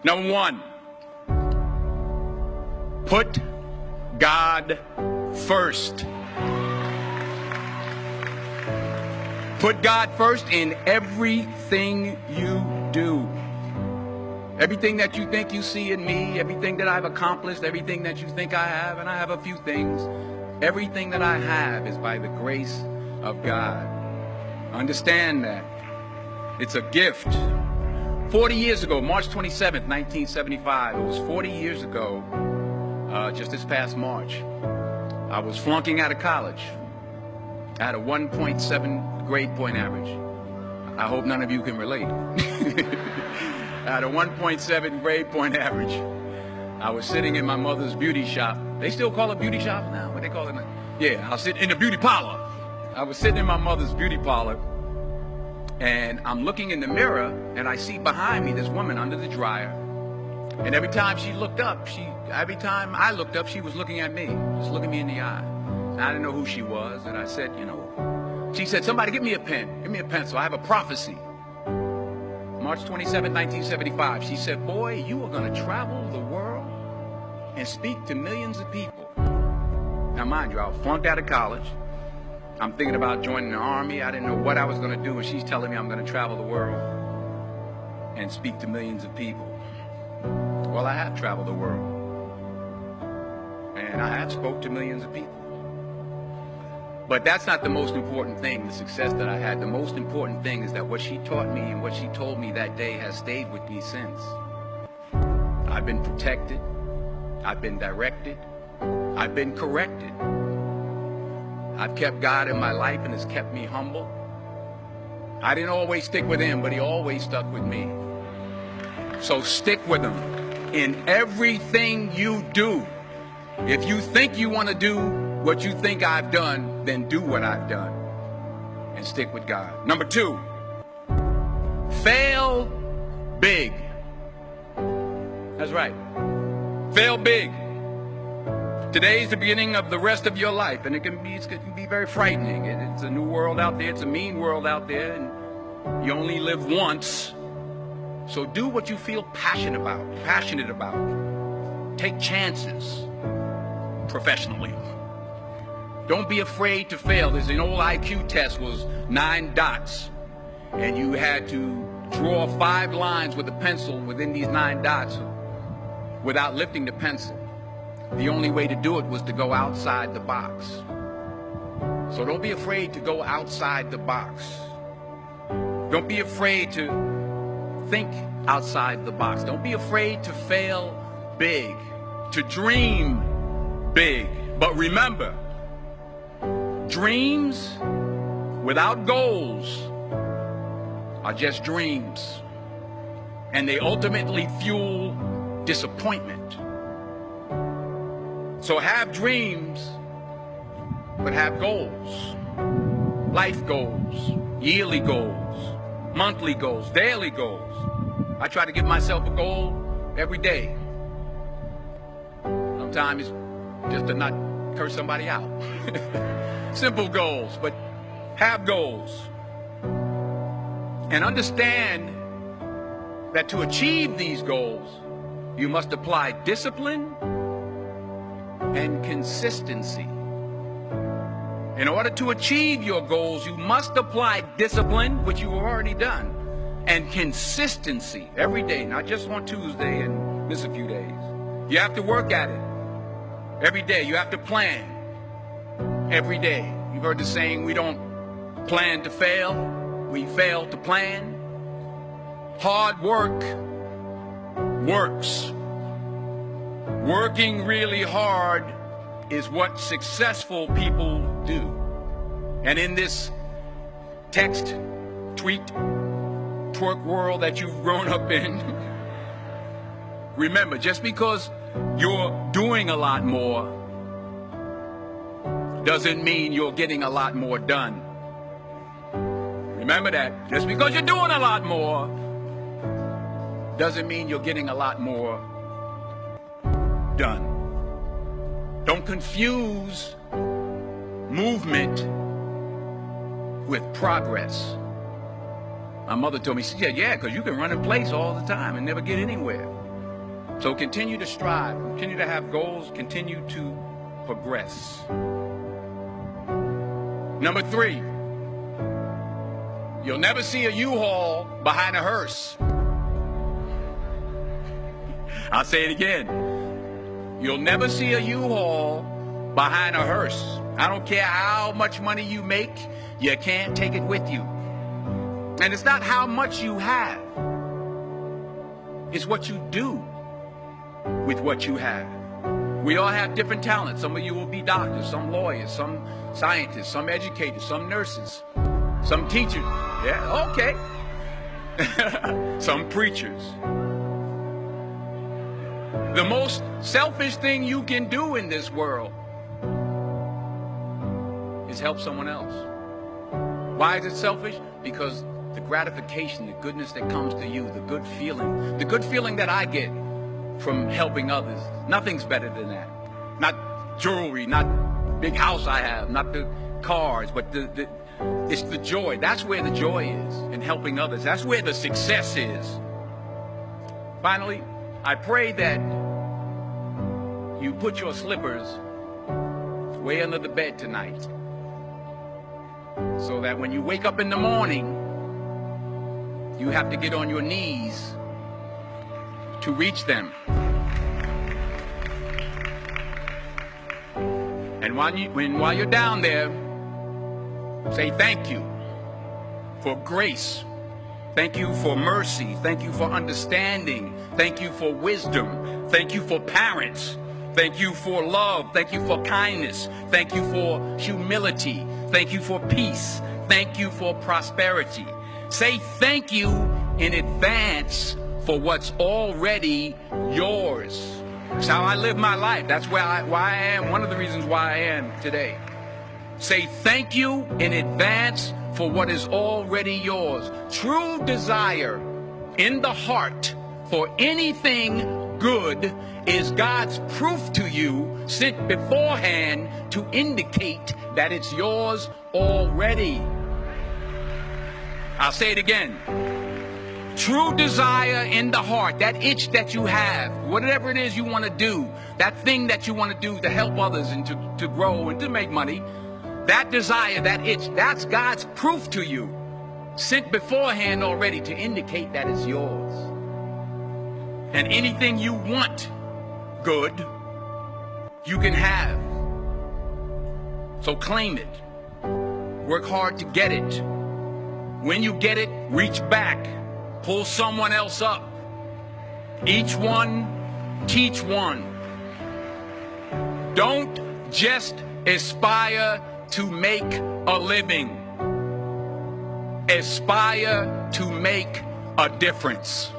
Number one, put God first. Put God first in everything you do. Everything that you think you see in me, everything that I've accomplished, everything that you think I have, and I have a few things, everything that I have is by the grace of God. Understand that. It's a gift. 40 years ago, March 27th, 1975, it was 40 years ago, just this past March, I was flunking out of college. I had a 1.7 grade point average. I hope none of you can relate. I had a 1.7 grade point average. I was sitting in my mother's beauty shop. They still call it beauty shop now? What they call it now? Yeah, I was sitting in the beauty parlor. I was sitting in my mother's beauty parlor, and I'm looking in the mirror, and I see behind me this woman under the dryer. And every time she looked up, every time I looked up, she was looking at me, just looking me in the eye. And I didn't know who she was, and I said, she said, somebody give me a pen, give me a pencil, I have a prophecy. March 27, 1975, she said, boy, you are going to travel the world and speak to millions of people. Now, mind you, I was flunked out of college. I'm thinking about joining the army. I didn't know what I was going to do, and she's telling me I'm going to travel the world and speak to millions of people. Well, I have traveled the world, and I have spoke to millions of people. But that's not the most important thing, the success that I had. The most important thing is that what she taught me and what she told me that day has stayed with me since. I've been protected. I've been directed. I've been corrected. I've kept God in my life, and it's kept me humble. I didn't always stick with him, but he always stuck with me. So stick with him in everything you do. If you think you want to do what you think I've done, then do what I've done and stick with God. Number two, fail big. That's right. Fail big. Today's the beginning of the rest of your life, and it can be very frightening. It's a new world out there. It's a mean world out there, and you only live once. So do what you feel passionate about. Take chances professionally. Don't be afraid to fail. There's an old IQ test, was 9 dots, and you had to draw 5 lines with a pencil within these 9 dots without lifting the pencil. The only way to do it was to go outside the box. So don't be afraid to go outside the box. Don't be afraid to think outside the box. Don't be afraid to fail big, to dream big. But remember, dreams without goals are just dreams, and they ultimately fuel disappointment. So have dreams, but have goals. Life goals, yearly goals, monthly goals, daily goals. I try to give myself a goal every day. Sometimes it's just to not curse somebody out. Simple goals, but have goals. And understand that to achieve these goals, you must apply discipline and consistency. In order to achieve your goals, you must apply discipline, which you have already done, and consistency every day, not just on Tuesday and miss a few days. You have to work at it every day. You have to plan every day. You've heard the saying, we don't plan to fail, we fail to plan. Hard work works. Working really hard is what successful people do. And in this text, tweet, twerk world that you've grown up in, remember, just because you're doing a lot more doesn't mean you're getting a lot more done. Remember that. Just because you're doing a lot more doesn't mean you're getting a lot more done. Don't confuse movement with progress. My mother told me, she said, yeah, because you can run in place all the time and never get anywhere. So continue to strive, continue to have goals, continue to progress. Number 3, you'll never see a U-Haul behind a hearse. I'll say it again. You'll never see a U-Haul behind a hearse. I don't care how much money you make, you can't take it with you. And it's not how much you have. It's what you do with what you have. We all have different talents. Some of you will be doctors, some lawyers, some scientists, some educators, some nurses, some teachers. Yeah, okay. Some preachers. The most selfish thing you can do in this world is help someone else. Why is it selfish? Because the gratification, the goodness that comes to you, the good feeling that I get from helping others, nothing's better than that. Not jewelry, not big house I have, not the cars, but it's the joy. That's where the joy is, in helping others. That's where the success is. Finally, I pray that you put your slippers way under the bed tonight, so that when you wake up in the morning, you have to get on your knees to reach them. And while you're down there, say thank you for grace. Thank you for mercy. Thank you for understanding. Thank you for wisdom. Thank you for parents. Thank you for love. Thank you for kindness. Thank you for humility. Thank you for peace. Thank you for prosperity. Say thank you in advance for what's already yours. That's how I live my life. That's why I am. One of the reasons why I am today. Say thank you in advance for what is already yours. True desire in the heart for anything good is God's proof to you, sent beforehand to indicate that it's yours already. I'll say it again. True desire in the heart, that itch that you have, whatever it is you want to do, that thing that you want to do to help others and to grow and to make money, that desire, that itch, that's God's proof to you, sent beforehand already to indicate that it's yours. And anything you want good, you can have. So claim it. Work hard to get it. When you get it, reach back. Pull someone else up. Each one, teach one. Don't just aspire to make a living. Aspire to make a difference.